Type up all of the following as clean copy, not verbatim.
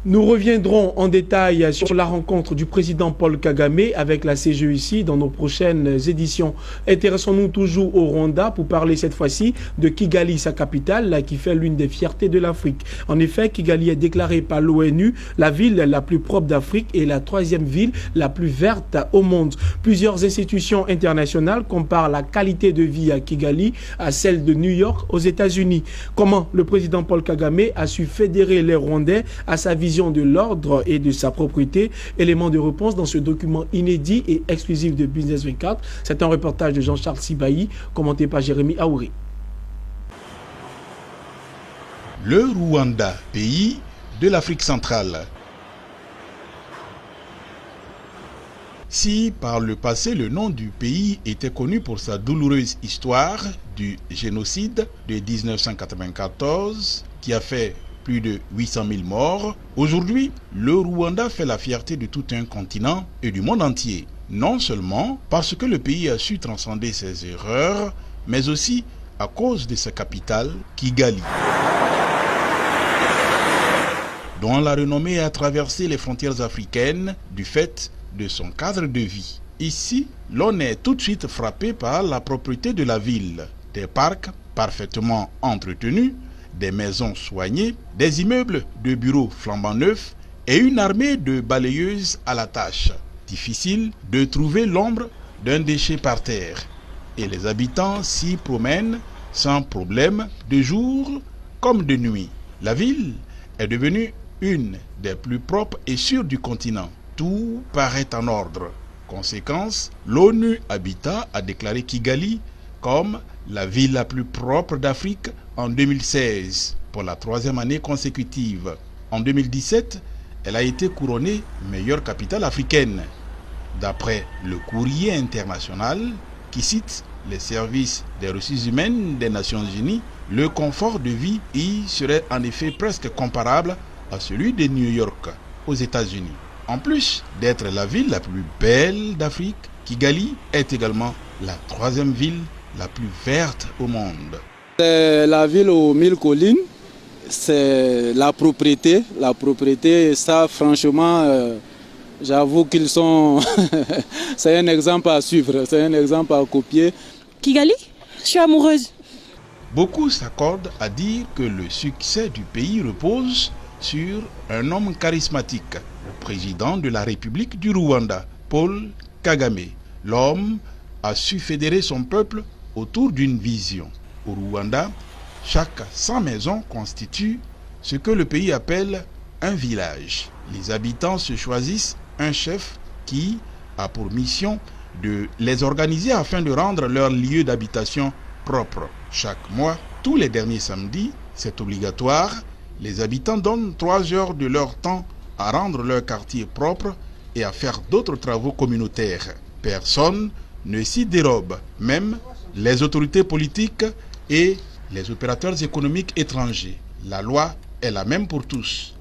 Nous reviendrons en détail sur la rencontre du président Paul Kagame avec la CGEC dans nos prochaines éditions. Intéressons-nous toujours au Rwanda pour parler cette fois-ci de Kigali, sa capitale, qui fait l'une des fiertés de l'Afrique. En effet, Kigali est déclarée par l'ONU la ville la plus propre d'Afrique et la troisième ville la plus verte au monde. Plusieurs institutions internationales comparent la qualité de vie à Kigali à celle de New York aux États-Unis. Comment le président Paul Kagame a su fédérer les Rwandais à sa vision de l'ordre et de sa propriété? Élément de réponse dans ce document inédit et exclusif de Business 24. C'est un reportage de Jean-Charles Sibahi, commenté par Jérémy Aouri. Le Rwanda, pays de l'Afrique centrale. Si par le passé le nom du pays était connu pour sa douloureuse histoire du génocide de 1994 qui a fait plus de 800 000 morts, aujourd'hui, le Rwanda fait la fierté de tout un continent et du monde entier. Non seulement parce que le pays a su transcender ses erreurs, mais aussi à cause de sa capitale, Kigali, dont la renommée a traversé les frontières africaines du fait de son cadre de vie. Ici, l'on est tout de suite frappé par la propreté de la ville, des parcs parfaitement entretenus, des maisons soignées, des immeubles de bureaux flambant neufs et une armée de balayeuses à la tâche. Difficile de trouver l'ombre d'un déchet par terre. Et les habitants s'y promènent sans problème de jour comme de nuit. La ville est devenue une des plus propres et sûres du continent. Tout paraît en ordre. Conséquence, l'ONU Habitat a déclaré Kigali comme la ville la plus propre d'Afrique en 2016, pour la troisième année consécutive. En 2017, elle a été couronnée meilleure capitale africaine. D'après le courrier international qui cite les services des ressources humaines des Nations Unies, le confort de vie y serait en effet presque comparable à celui de New York, aux États-Unis. En plus d'être la ville la plus belle d'Afrique, Kigali est également la troisième ville la plus verte au monde. C'est la ville aux 1000 collines, c'est la propriété. La propriété, ça franchement, j'avoue qu'ils sont... c'est un exemple à suivre, c'est un exemple à copier. Kigali, je suis amoureuse. Beaucoup s'accordent à dire que le succès du pays repose sur un homme charismatique, le président de la République du Rwanda, Paul Kagame. L'homme a su fédérer son peuple autour d'une vision. Au Rwanda, chaque 100 maisons constitue ce que le pays appelle un village. Les habitants se choisissent un chef qui a pour mission de les organiser afin de rendre leur lieu d'habitation propre. Chaque mois, tous les derniers samedis, c'est obligatoire, les habitants donnent 3 heures de leur temps à rendre leur quartier propre et à faire d'autres travaux communautaires. Personne ne s'y dérobe, même les autorités politiques et les opérateurs économiques étrangers. La loi est la même pour tous.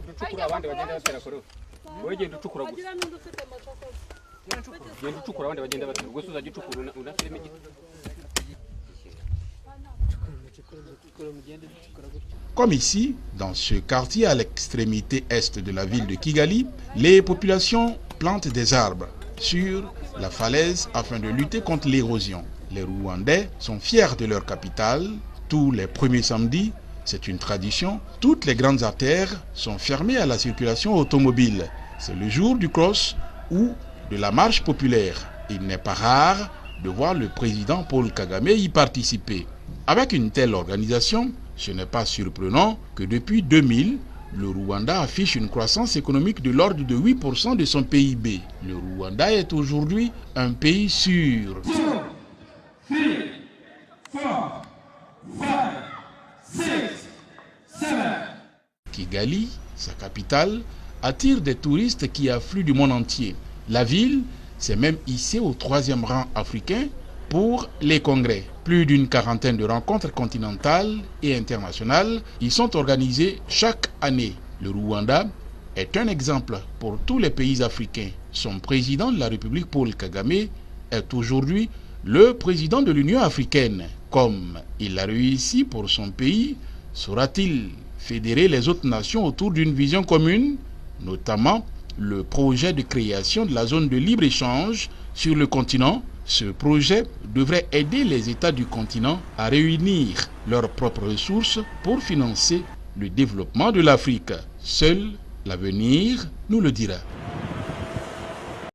Comme ici, dans ce quartier à l'extrémité est de la ville de Kigali, les populations plantent des arbres sur la falaise afin de lutter contre l'érosion. Les Rwandais sont fiers de leur capitale. Tous les premiers samedis, c'est une tradition, toutes les grandes artères sont fermées à la circulation automobile. C'est le jour du cross ou de la marche populaire. Il n'est pas rare de voir le président Paul Kagame y participer. Avec une telle organisation, ce n'est pas surprenant que depuis 2000, le Rwanda affiche une croissance économique de l'ordre de 8% de son PIB. Le Rwanda est aujourd'hui un pays sûr. 2, 3, 4, 5, 6, 7. Kigali, sa capitale, attire des touristes qui affluent du monde entier. La ville s'est même hissée au 3e rang africain pour les congrès. Plus d'une quarantaine de rencontres continentales et internationales y sont organisées chaque année. Le Rwanda est un exemple pour tous les pays africains. Son président de la République, Paul Kagame, est aujourd'hui le président de l'Union africaine. Comme il l'a réussi pour son pays, saura-t-il fédérer les autres nations autour d'une vision commune? notamment le projet de création de la zone de libre-échange sur le continent. Ce projet devrait aider les États du continent à réunir leurs propres ressources pour financer le développement de l'Afrique. Seul l'avenir nous le dira.